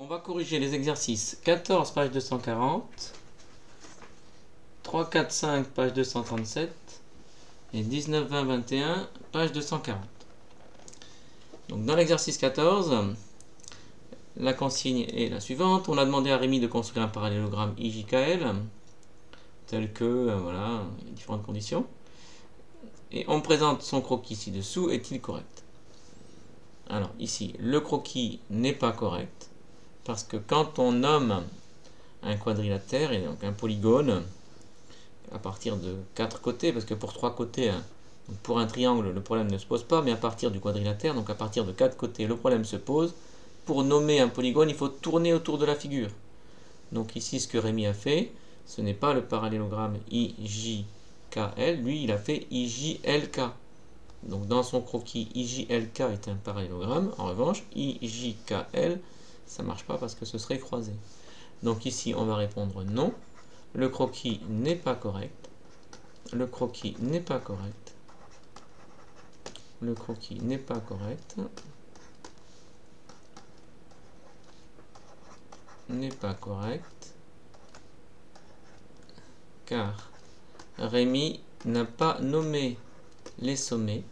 va corriger les exercices 14, page 240, 3, 4, 5, page 237 et 19, 20, 21, page 240. Donc dans l'exercice 14, la consigne est la suivante. On a demandé à Rémi de construire un parallélogramme IJKL, tel que, voilà, différentes conditions. Et on présente son croquis ci-dessous, est-il correct? Alors ici, le croquis n'est pas correct, parce que quand on nomme un quadrilatère, et donc un polygone, à partir de 4 côtés, parce que pour 3 côtés, pour un triangle, le problème ne se pose pas, mais à partir du quadrilatère, donc à partir de 4 côtés, le problème se pose. Pour nommer un polygone, il faut tourner autour de la figure. Donc ici, ce que Rémi a fait, ce n'est pas le parallélogramme IJKL, lui, il a fait IJLK. Donc dans son croquis, IJLK est un parallélogramme. En revanche, IJKL, ça ne marche pas parce que ce serait croisé. Donc ici, on va répondre non. Le croquis n'est pas correct. Le croquis n'est pas correct. Le croquis n'est pas correct. N'est pas correct. Car Rémi n'a pas nommé les sommets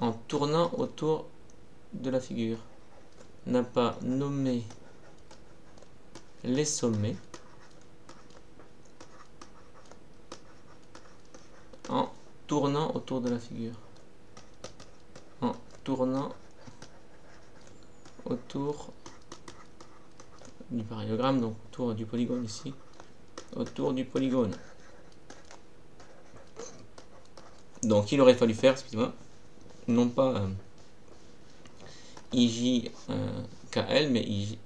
en tournant autour de la figure. N'a pas nommé les sommets en tournant autour de la figure. En tournant autour du parallélogramme, donc autour du polygone ici. Autour du polygone. Donc il aurait fallu faire, excusez-moi, non pas IJKL, mais IJ.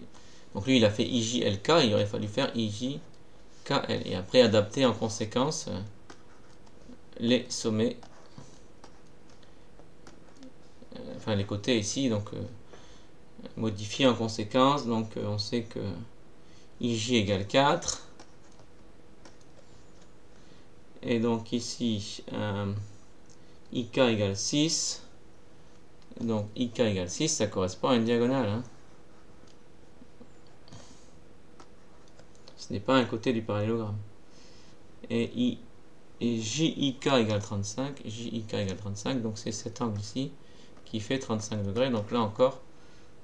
Donc lui il a fait IJLK, il aurait fallu faire IJKL. Et après adapter en conséquence les sommets, enfin les côtés ici, donc modifier en conséquence. Donc on sait que IJ égale 4. Et donc ici, IK égale 6. Donc IK égale 6, ça correspond à une diagonale. Hein. Ce n'est pas un côté du parallélogramme. Et JIK égale 35. JIK égale 35, donc c'est cet angle ici qui fait 35 degrés. Donc là encore,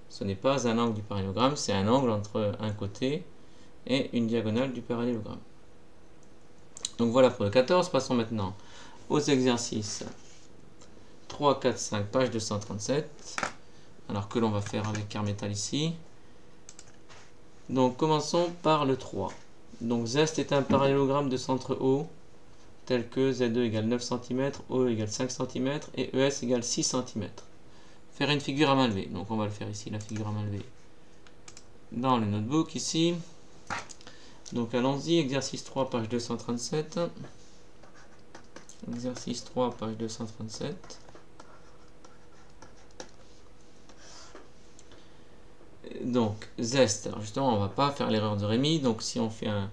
ce n'est pas un angle du parallélogramme, c'est un angle entre un côté et une diagonale du parallélogramme. Donc voilà pour le 14. Passons maintenant aux exercices 3, 4, 5, page 237. Alors que l'on va faire avec Carmetal ici. Donc commençons par le 3. Donc zest est un parallélogramme de centre O, tel que Z2 égale 9 cm, OE égale 5 cm et ES égale 6 cm. Faire une figure à main levée. Donc on va le faire ici, la figure à main levée. Dans le notebook ici. Donc allons-y, exercice 3, page 237. Exercice 3, page 237. Donc, zest. Alors justement, on ne va pas faire l'erreur de Rémi. Donc si on fait un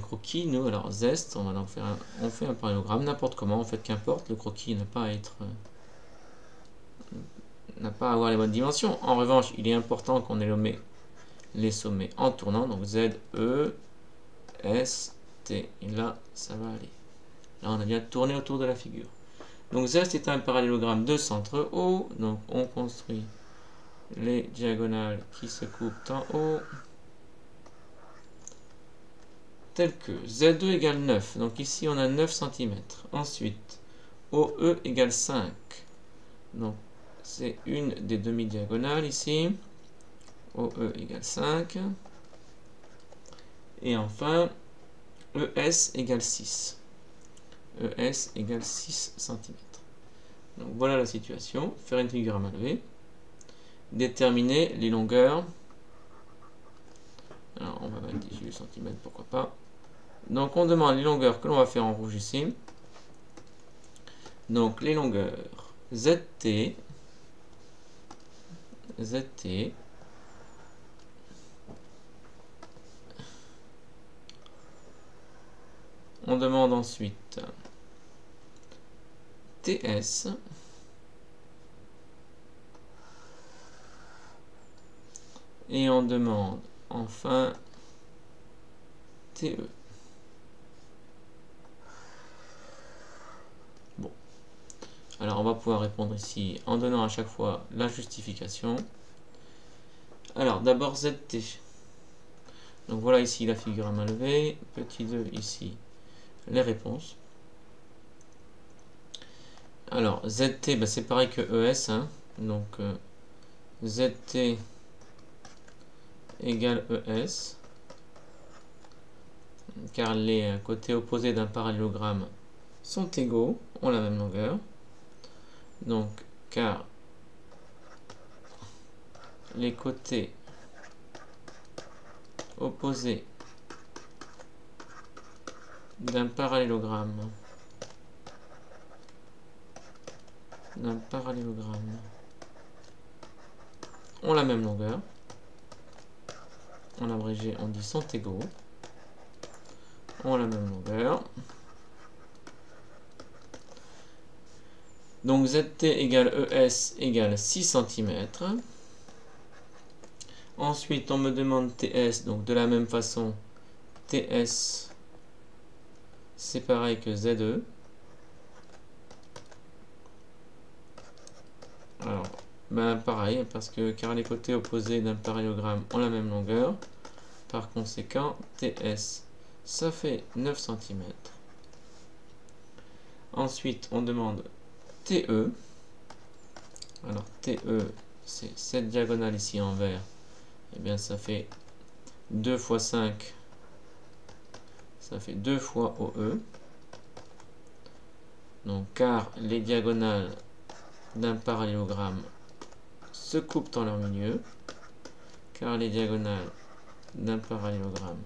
croquis, nous, alors zest, on va donc faire on fait un parallélogramme, n'importe comment, en fait, qu'importe, le croquis n'a pas à être... n'a pas à avoir les bonnes dimensions. En revanche, il est important qu'on ait nommé les sommets en tournant. Donc Z, E, S, T. Et là, ça va aller. Là, on a bien tourné autour de la figure. Donc zest est un parallélogramme de centre O. Donc on construit les diagonales qui se coupent en haut. Tel que Z2 égale 9. Donc ici, on a 9 cm. Ensuite, OE égale 5. Donc c'est une des demi-diagonales ici. OE égale 5. Et enfin, ES égale 6. ES égale 6 cm. Donc voilà la situation. Faire une figure à main levée. Déterminer les longueurs. Alors on va mettre 18 cm, pourquoi pas. Donc on demande les longueurs que l'on va faire en rouge ici. Donc les longueurs ZT. ZT. On demande ensuite TS. Et on demande enfin TE. Bon. Alors on va pouvoir répondre ici en donnant à chaque fois la justification. Alors d'abord ZT. Donc voilà ici la figure à main levée. Petit 2 ici les réponses. Alors ZT, bah, c'est pareil que ES. Hein. Donc ZT égale ES. Car les côtés opposés d'un parallélogramme sont égaux, ont la même longueur. Donc car les côtés opposés d'un parallélogramme ont la même longueur. En abrégé, on dit sont égaux, ont la même longueur. Donc ZT égale ES égale 6 cm. Ensuite, on me demande TS, donc de la même façon, TS, c'est pareil que ZE. Alors, ben pareil, parce que car les côtés opposés d'un parallélogramme ont la même longueur. Par conséquent, TS, ça fait 9 cm. Ensuite, on demande TE. Alors, TE, c'est cette diagonale ici en vert. Eh bien, ça fait 2 fois 5. Ça fait 2 fois OE. Donc, car les diagonales d'un parallélogramme se coupent en leur milieu. Car les diagonales d'un parallélogramme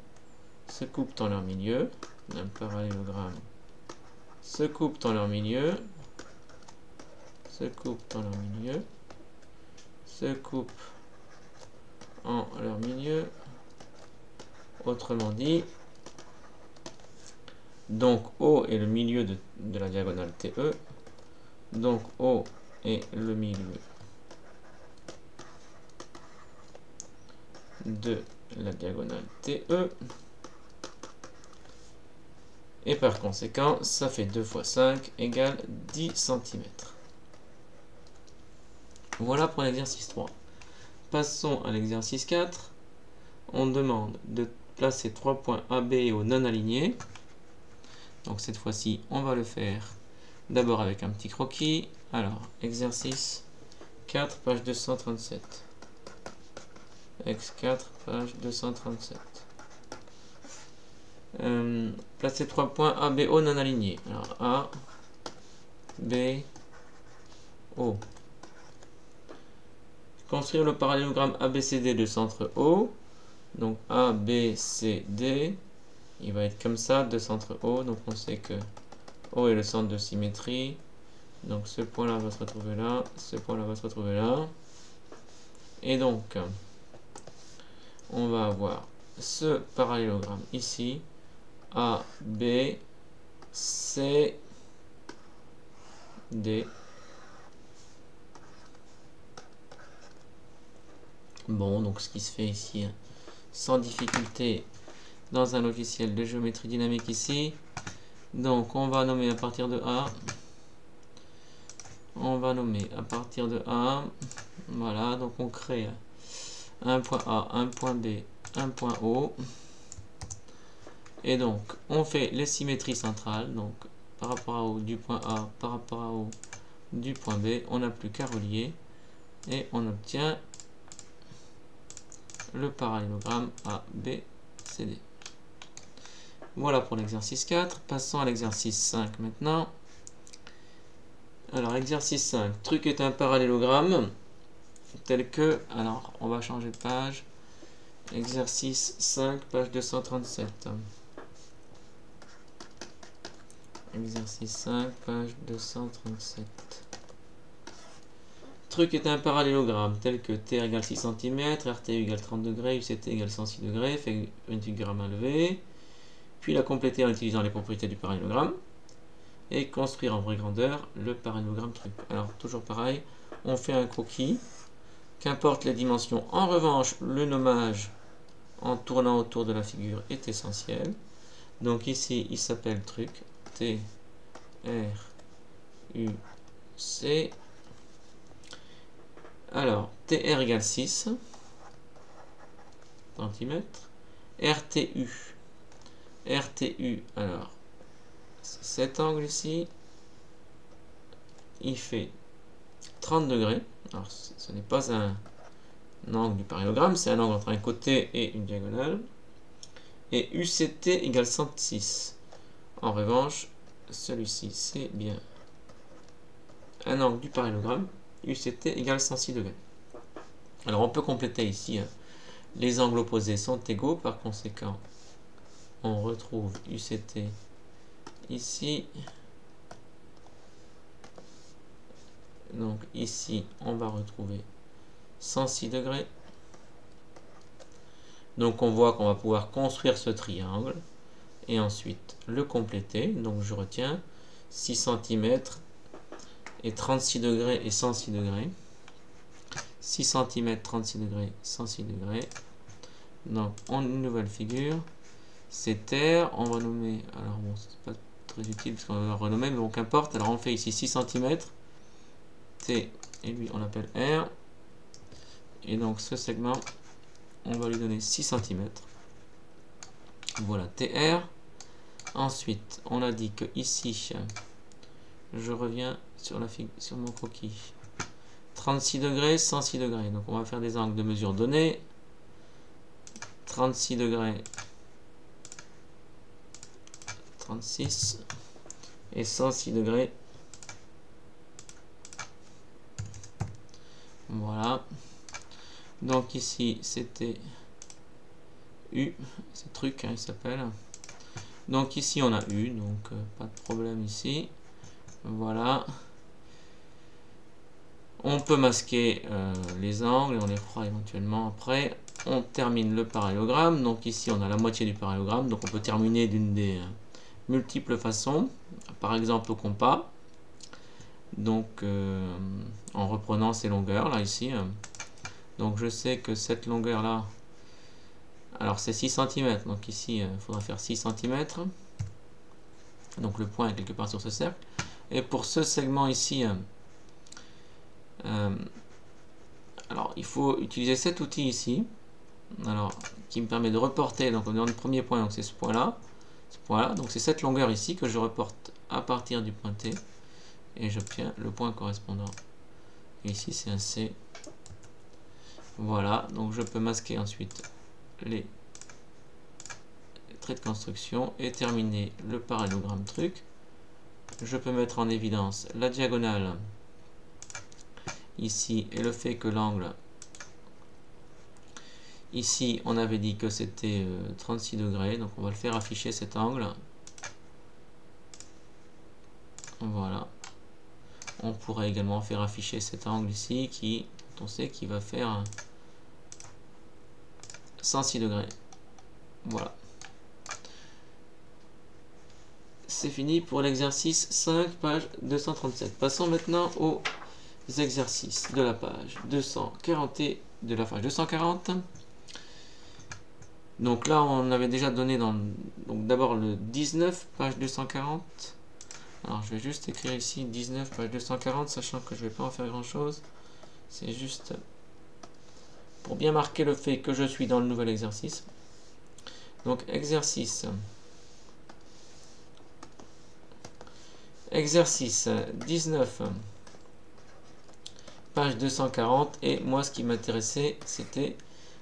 se coupent en leur milieu. D'un parallélogramme se coupent en leur milieu. Se coupent en leur milieu. Se coupent en leur milieu. Autrement dit, donc O est le milieu de la diagonale TE. Donc O est le milieu de la diagonale TE. Et par conséquent, ça fait 2 fois 5 égale 10 cm. Voilà pour l'exercice 3. Passons à l'exercice 4. On demande de placer 3 points AB et O non alignés. Donc cette fois-ci, on va le faire d'abord avec un petit croquis. Alors, exercice 4, page 237. Ex 4, page 237. Placer 3 points A, B, O non alignés. Alors, A, B, O. Construire le parallélogramme ABCD de centre O. Donc, A, B, C, D. Il va être comme ça, de centre O. Donc, on sait que O est le centre de symétrie. Donc, ce point-là va se retrouver là. Ce point-là va se retrouver là. Et donc, on va avoir ce parallélogramme ici. A, B, C, D. Bon, donc ce qui se fait ici, sans difficulté, dans un logiciel de géométrie dynamique ici. Donc, on va nommer à partir de A. On va nommer à partir de A. Voilà, donc on crée un point A, un point B, un point O. Et donc, on fait les symétries centrales. Donc, par rapport à O du point A, par rapport à O du point B, on n'a plus qu'à relier. Et on obtient le parallélogramme ABCD. Voilà pour l'exercice 4. Passons à l'exercice 5 maintenant. Alors, exercice 5. Truc est un parallélogramme tel que... Alors, on va changer de page. Exercice 5, page 237. Exercice 5, page 237. Truc est un parallélogramme tel que T égale 6 cm, RT égale 30 degrés, UCT égale 106 degrés, fait une figure à main levée. Puis la compléter en utilisant les propriétés du parallélogramme. Et construire en vraie grandeur le parallélogramme truc. Alors, toujours pareil, on fait un croquis. Qu'importe les dimensions. En revanche, le nommage en tournant autour de la figure est essentiel. Donc ici, il s'appelle truc T, R, U, C. Alors, TR égale 6 cm. RTU. RTU, alors, c'est cet angle ici. Il fait 30 degrés. Alors, ce n'est pas un angle du parallélogramme, c'est un angle entre un côté et une diagonale. Et UCT égale 106. En revanche, celui-ci, c'est bien un angle du parallélogramme. UCT égale 106 degrés. Alors, on peut compléter ici. Les angles opposés sont égaux. Par conséquent, on retrouve UCT ici. Donc, ici, on va retrouver 106 degrés. Donc, on voit qu'on va pouvoir construire ce triangle et ensuite le compléter. Donc, je retiens 6 cm et 36 degrés et 106 degrés. 6 cm, 36 degrés, 106 degrés. Donc, on a une nouvelle figure. C'est terre. On va nommer. Alors, bon, c'est pas très utile parce qu'on va renommer, mais bon, qu'importe. Alors, on fait ici 6 cm. T et lui, on l'appelle R. Et donc, ce segment, on va lui donner 6 cm. Voilà, TR. Ensuite, on a dit que ici, je reviens sur mon croquis. 36 degrés, 106 degrés. Donc, on va faire des angles de mesure donnés. 36 degrés, 36 et 106 degrés. Voilà. Donc ici, c'était U, c'est truc, hein, il s'appelle. Donc ici, on a U, donc pas de problème ici. Voilà. On peut masquer les angles et on les fera éventuellement après. On termine le parallélogramme. Donc ici, on a la moitié du parallélogramme. Donc on peut terminer d'une des multiples façons. Par exemple, au compas. Donc en reprenant ces longueurs là ici. Donc je sais que cette longueur là, alors c'est 6 cm. Donc ici, il faudra faire 6 cm. Donc le point est quelque part sur ce cercle. Et pour ce segment ici, alors il faut utiliser cet outil ici, alors qui me permet de reporter. Donc on est dans le premier point, donc c'est ce point là, donc c'est cette longueur ici que je reporte à partir du point T et j'obtiens le point correspondant. Et ici c'est un C. Voilà, donc je peux masquer ensuite les traits de construction et terminer le parallélogramme truc. Je peux mettre en évidence la diagonale ici et le fait que l'angle ici on avait dit que c'était 36 degrés, donc on va le faire afficher cet angle. Voilà, on pourrait également faire afficher cet angle ici qui, on sait qu'il va faire 106 degrés. Voilà, c'est fini pour l'exercice 5, page 237. Passons maintenant aux exercices de la page 240 et de la page 240. Donc là, on avait déjà donné donc d'abord le 19, page 240. Alors je vais juste écrire ici 19, page 240, sachant que je ne vais pas en faire grand chose. C'est juste pour bien marquer le fait que je suis dans le nouvel exercice. Donc exercice 19, page 240. Et moi, ce qui m'intéressait, c'était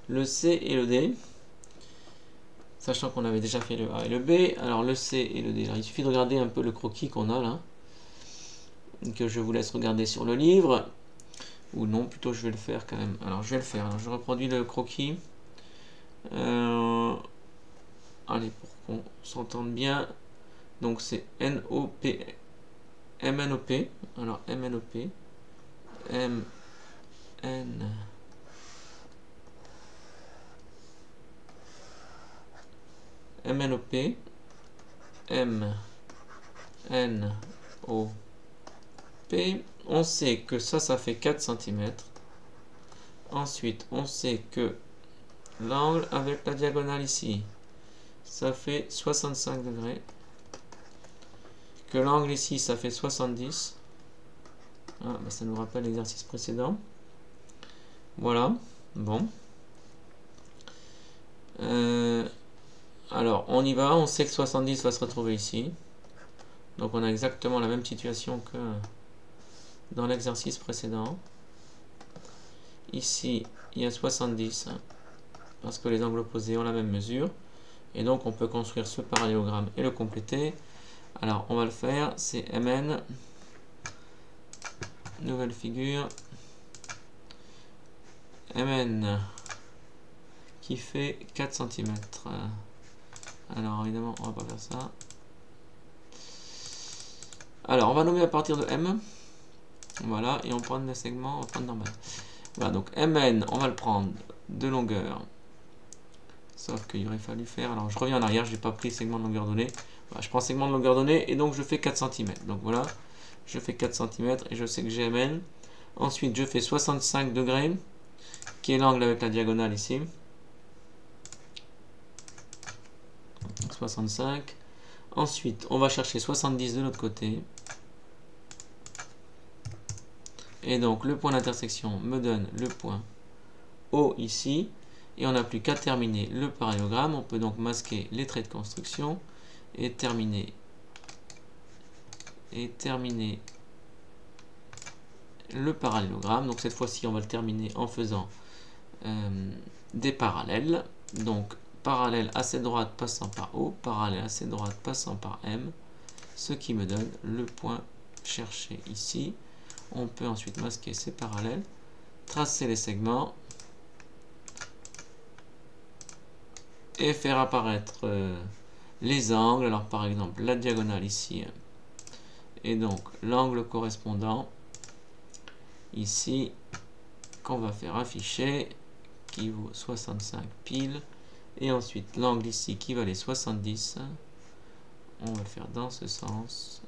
le C et le D. Sachant qu'on avait déjà fait le A et le B. Alors le C et le D. Alors, il suffit de regarder un peu le croquis qu'on a là. Que je vous laisse regarder sur le livre. Ou non, plutôt je vais le faire quand même. Alors je vais le faire. Alors, je reproduis le croquis. Allez, pour qu'on s'entende bien. Donc c'est NOP. MNOP. Alors MNOP. MNOP, MNOP, on sait que ça fait 4 cm. Ensuite, on sait que l'angle avec la diagonale ici, ça fait 65 degrés. Que l'angle ici, ça fait 70. Ah, bah ça nous rappelle l'exercice précédent. Voilà, bon. Alors, on y va, on sait que 70 va se retrouver ici. Donc on a exactement la même situation que dans l'exercice précédent. Ici, il y a 70, parce que les angles opposés ont la même mesure. Et donc on peut construire ce parallélogramme et le compléter. Alors on va le faire, c'est Mn, nouvelle figure, Mn qui fait 4 cm. Alors évidemment on va pas faire ça. Alors on va nommer à partir de M. Voilà, et on prend des segments, on va prendre normal. Voilà, donc Mn, on va le prendre de longueur. Sauf qu'il aurait fallu faire. Alors je reviens en arrière, je n'ai pas pris segment de longueur donnée. Voilà, je prends segment de longueur donnée et donc je fais 4 cm. Donc voilà, je fais 4 cm et je sais que j'ai Mn. Ensuite, je fais 65 degrés, qui est l'angle avec la diagonale ici. 65. Ensuite, on va chercher 70 de l'autre côté. Et donc, le point d'intersection me donne le point O ici. Et on n'a plus qu'à terminer le parallélogramme. On peut donc masquer les traits de construction et terminer le parallélogramme. Donc cette fois-ci, on va le terminer en faisant des parallèles. Donc parallèle à cette droite passant par O, parallèle à cette droite passant par M, ce qui me donne le point cherché ici. On peut ensuite masquer ces parallèles, tracer les segments et faire apparaître les angles. Alors par exemple la diagonale ici et donc l'angle correspondant ici qu'on va faire afficher qui vaut 65 pile, et ensuite l'angle ici qui valait 70, on va le faire dans ce sens,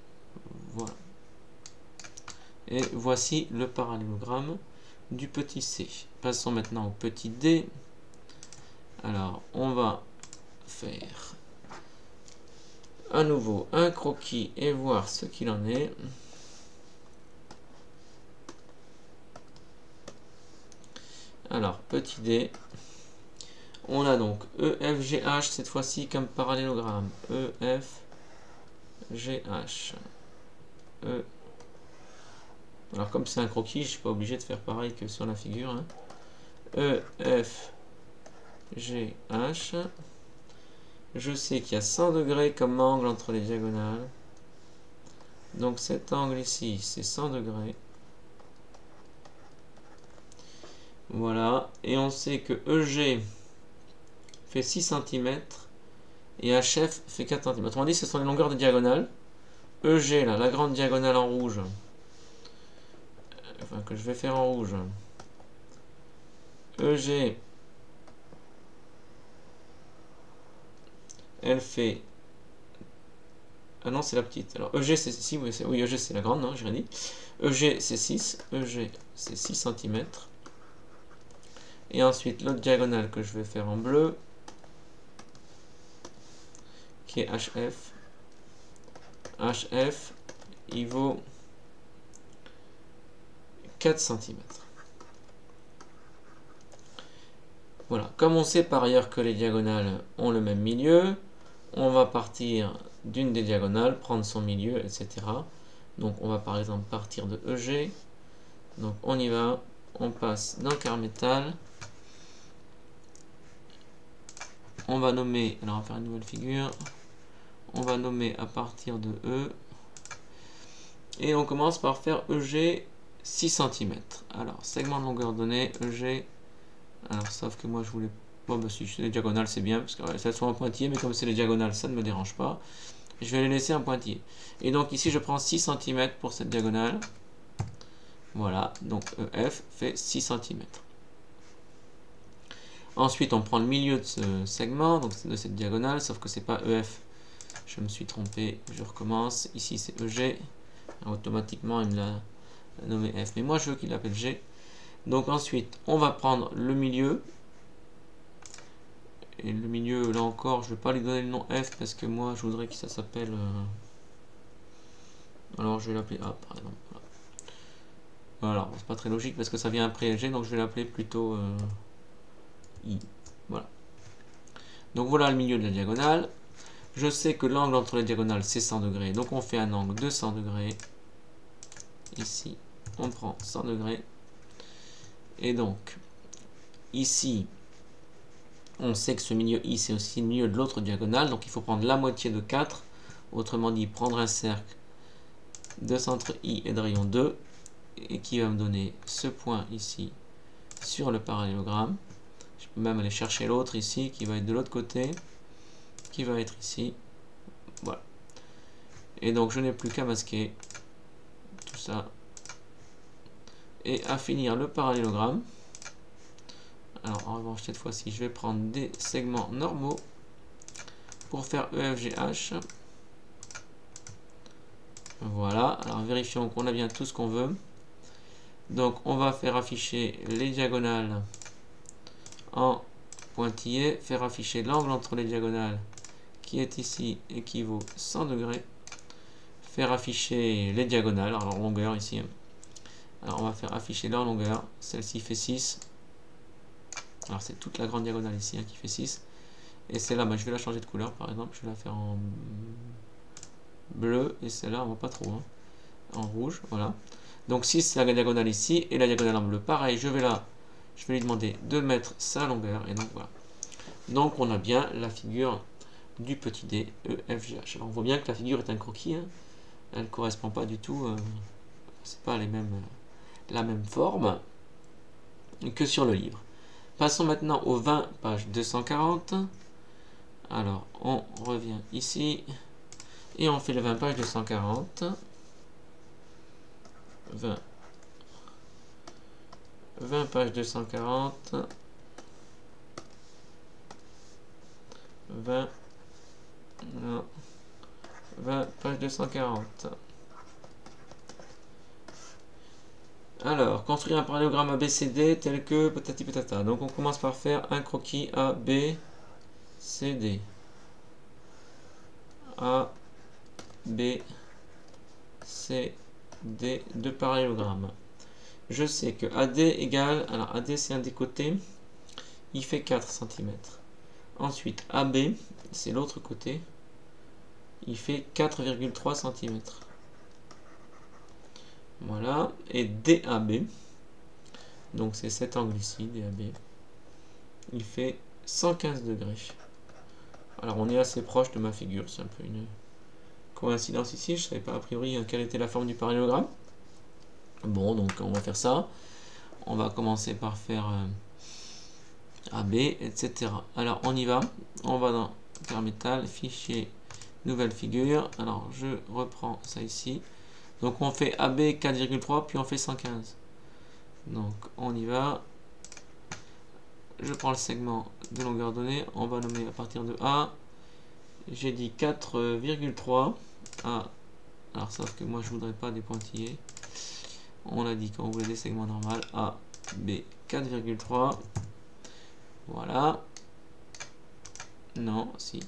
voilà. Et voici le parallélogramme du petit c. Passons maintenant au petit d. Alors on va faire à nouveau un croquis et voir ce qu'il en est. Alors petit d, on a donc EFGH cette fois-ci comme parallélogramme. EFGH. Alors comme c'est un croquis, je ne suis pas obligé de faire pareil que sur la figure. Hein. EFGH. Je sais qu'il y a 100 degrés comme angle entre les diagonales. Donc cet angle ici, c'est 100 degrés. Voilà. Et on sait que EG fait 6 cm et HF fait 4 cm. Autrement dit, ce sont les longueurs de diagonale. EG, là, la grande diagonale en rouge, enfin que je vais faire en rouge. EG, elle fait... Ah non, c'est la petite. Alors EG, c'est... Si, oui, EG, c'est la grande, non, j'ai dit. EG, c'est 6. EG, c'est 6 cm. Et ensuite, l'autre diagonale que je vais faire en bleu, qui est HF. HF, il vaut 4 cm. Voilà. Comme on sait par ailleurs que les diagonales ont le même milieu, on va partir d'une des diagonales, prendre son milieu, etc. Donc on va par exemple partir de EG. Donc on y va, on passe dans Carmétal. On va nommer, alors on va faire une nouvelle figure. On va nommer à partir de E. Et on commence par faire EG 6 cm. Alors, segment de longueur donnée, EG. Alors, sauf que moi je voulais. Bon, bah si c'est les diagonales, c'est bien, parce que ça soit en pointillé, mais comme c'est les diagonales, ça ne me dérange pas. Je vais les laisser en pointillé. Et donc ici, je prends 6 cm pour cette diagonale. Voilà, donc EF fait 6 cm. Ensuite, on prend le milieu de ce segment, donc de cette diagonale, sauf que c'est pas EF. Je me suis trompé, je recommence. Ici, c'est EG. Automatiquement, il me l'a nommé F. Mais moi, je veux qu'il l'appelle G. Donc ensuite, on va prendre le milieu. Et le milieu, là encore, je ne vais pas lui donner le nom F parce que moi, je voudrais que ça s'appelle... Alors, je vais l'appeler A, par exemple. Voilà, c'est pas très logique parce que ça vient après G, donc je vais l'appeler plutôt I. Voilà. Donc voilà le milieu de la diagonale. Je sais que l'angle entre les diagonales, c'est 100 degrés. Donc on fait un angle de 100 degrés. Ici, on prend 100 degrés. Et donc, ici, on sait que ce milieu I, c'est aussi le milieu de l'autre diagonale. Donc il faut prendre la moitié de 4. Autrement dit, prendre un cercle de centre I et de rayon 2. Et qui va me donner ce point ici sur le parallélogramme. Je peux même aller chercher l'autre ici, qui va être de l'autre côté. Qui va être ici. Voilà. Et donc je n'ai plus qu'à masquer tout ça et à finir le parallélogramme. Alors en revanche cette fois-ci je vais prendre des segments normaux pour faire EFGH. Voilà, alors vérifions qu'on a bien tout ce qu'on veut. Donc on va faire afficher les diagonales en pointillés, faire afficher l'angle entre les diagonales qui est ici équivaut 100 degrés. Faire afficher les diagonales, alors longueur ici. Alors on va faire afficher leur longueur. Celle-ci fait 6. Alors c'est toute la grande diagonale ici qui fait 6. Et celle-là, je vais la changer de couleur par exemple. Je vais la faire en bleu. Et celle-là, on va pas trop. En rouge, voilà. Donc 6 c'est la diagonale ici. Et la diagonale en bleu. Pareil, je vais lui demander de mettre sa longueur. Et donc voilà. Donc on a bien la figure du petit d, EFGH. Alors on voit bien que la figure est un croquis. Elle ne correspond pas du tout, c'est pas la même forme que sur le livre. Passons maintenant au 20, page 240. Alors, on revient ici et on fait le 20, page 240. 20 page 240. 20 page 240. Alors, construire un parallélogramme ABCD tel que patati patata. Donc on commence par faire un croquis ABCD. ABCD de parallélogramme. Je sais que AD égale, alors AD c'est un des côtés, il fait 4 cm. Ensuite AB, c'est l'autre côté, il fait 4,3 cm. Voilà, et DAB, donc c'est cet angle ici, DAB, il fait 115 degrés. Alors on est assez proche de ma figure, c'est un peu une coïncidence ici, je ne savais pas a priori quelle était la forme du parallélogramme. Bon, donc on va faire ça. On va commencer par faire AB, etc. Alors on y va, on va dans Permetal, fichier, nouvelle figure. Alors je reprends ça ici. Donc on fait AB 4,3 puis on fait 115. Donc on y va. Je prends le segment de longueur donnée. On va nommer à partir de A. J'ai dit 4,3. A. Alors sauf que moi je voudrais pas des pointillés. On a dit qu'on voulait des segments normaux. A, B 4,3. Voilà. Non, si.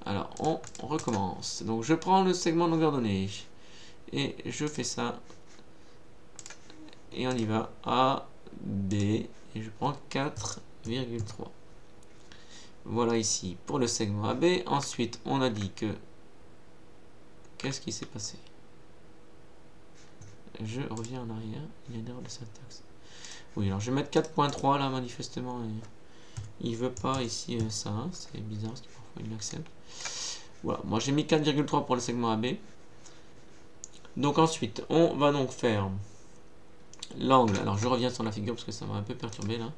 Alors on recommence. Donc je prends le segment de longueur donnée. Et je fais ça. Et on y va. A, B. Et je prends 4,3. Voilà ici pour le segment AB. Ensuite, on a dit que... Qu'est-ce qui s'est passé? Je reviens en arrière. Il y a une erreur de syntaxe. Oui, alors je vais mettre 4.3 là, manifestement. Il veut pas ici ça. C'est bizarre parce que parfois il l'accepte. Voilà, moi j'ai mis 4,3 pour le segment AB. Donc ensuite, on va donc faire l'angle. Alors je reviens sur la figure parce que ça m'a un peu perturbé là.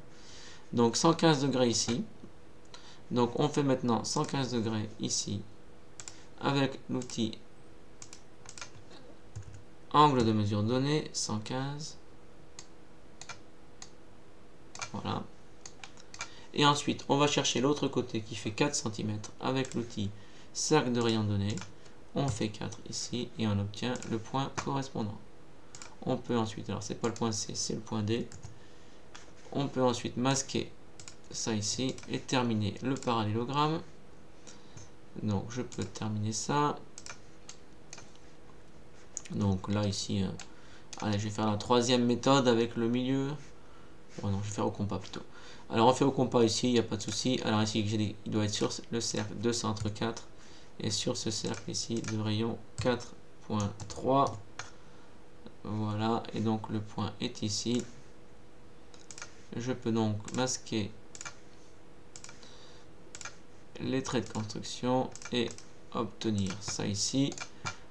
Donc 115 degrés ici. Donc on fait maintenant 115 degrés ici avec l'outil angle de mesure donné, 115. Voilà. Et ensuite, on va chercher l'autre côté qui fait 4 cm avec l'outil cercle de rayon donné. On fait 4 ici et on obtient le point correspondant. On peut ensuite, alors c'est pas le point C, c'est le point D. On peut ensuite masquer ça ici et terminer le parallélogramme. Donc je peux terminer ça. Donc là ici, allez, je vais faire la troisième méthode avec le milieu. Oh non, je vais faire au compas plutôt. Alors on fait au compas ici, il n'y a pas de souci. Alors ici, il doit être sur le cercle de centre 4 et sur ce cercle ici de rayon 4.3. Voilà, et donc le point est ici. Je peux donc masquer les traits de construction et obtenir ça ici.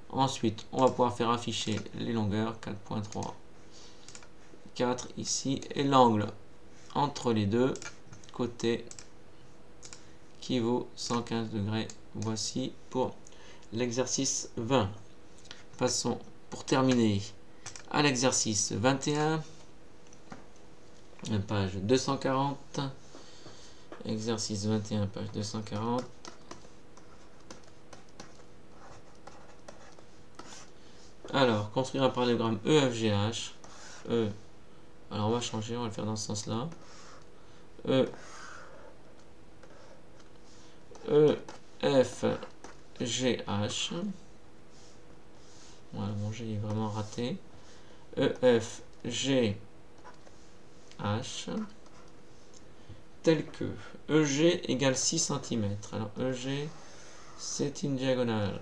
Ensuite, on va pouvoir faire afficher les longueurs 4.3, 4 ici et l'angle entre les deux côtés qui vaut 115 degrés. Voici pour l'exercice 20. Passons pour terminer à l'exercice 21, page 240. Exercice 21, page 240. Alors, construire un parallélogramme EFGH. Alors, on va changer, on va le faire dans ce sens-là. EFGH. Voilà, mon G est vraiment raté. EFGH. Tel que EG égale 6 cm. Alors, EG, c'est une diagonale.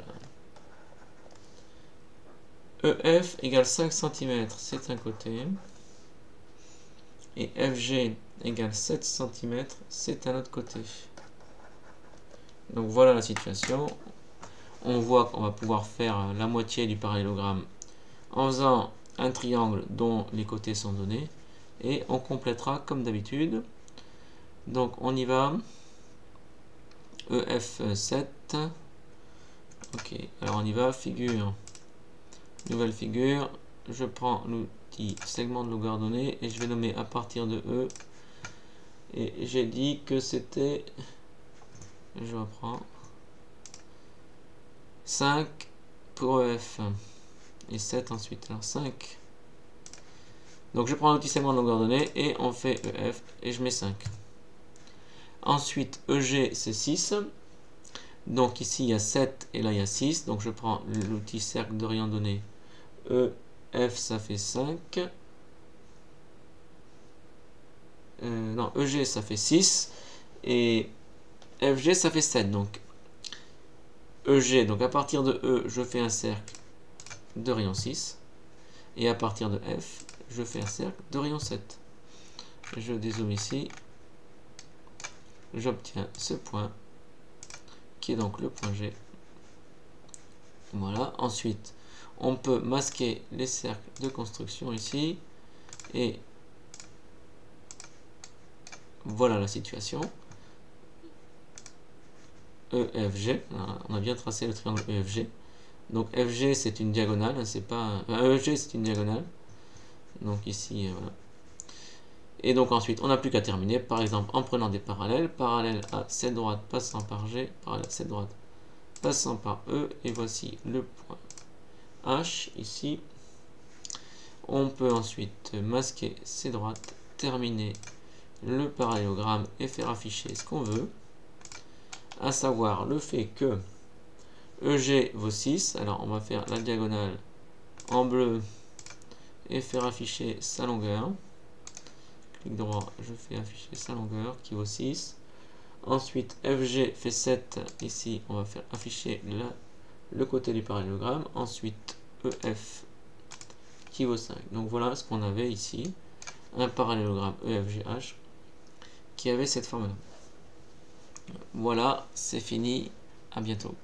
EF égale 5 cm, c'est un côté. Et FG égale 7 cm, c'est un autre côté. Donc voilà la situation. On voit qu'on va pouvoir faire la moitié du parallélogramme en faisant un triangle dont les côtés sont donnés. Et on complétera comme d'habitude. Donc on y va. EF7. Ok, alors on y va. Figure. Nouvelle figure. Je prends l'outil segment de longueur donnée et je vais nommer à partir de E. Et j'ai dit que c'était. Je reprends. 5 pour EF. Et 7 ensuite. Alors 5. Donc je prends l'outil segment de longueur donnée et on fait EF et je mets 5. Ensuite EG c'est 6. Donc ici il y a 7 et là il y a 6. Donc je prends l'outil cercle de rayon donné. EF ça fait 5. Non, EG ça fait 6. Et FG ça fait 7. Donc EG, donc à partir de E, je fais un cercle de rayon 6. Et à partir de F, je fais un cercle de rayon 7. Je dézoome ici. J'obtiens ce point, qui est donc le point G. Voilà. Ensuite, on peut masquer les cercles de construction ici. Et voilà la situation. EFG, on a bien tracé le triangle EFG. Donc FG c'est une diagonale, c'est pas. EFG c'est une diagonale. Donc ici, voilà. Et donc ensuite, on n'a plus qu'à terminer, par exemple en prenant des parallèles. Parallèle à cette droite passant par G, parallèle à cette droite passant par E. Et voici le point H ici. On peut ensuite masquer ces droites, terminer le parallélogramme et faire afficher ce qu'on veut. À savoir le fait que EG vaut 6. Alors on va faire la diagonale en bleu et faire afficher sa longueur. Clic droit, je fais afficher sa longueur qui vaut 6. Ensuite FG fait 7. Ici on va faire afficher le côté du parallélogramme. Ensuite EF qui vaut 5. Donc voilà ce qu'on avait ici. Un parallélogramme EFGH qui avait cette forme-là. Voilà, c'est fini. À bientôt.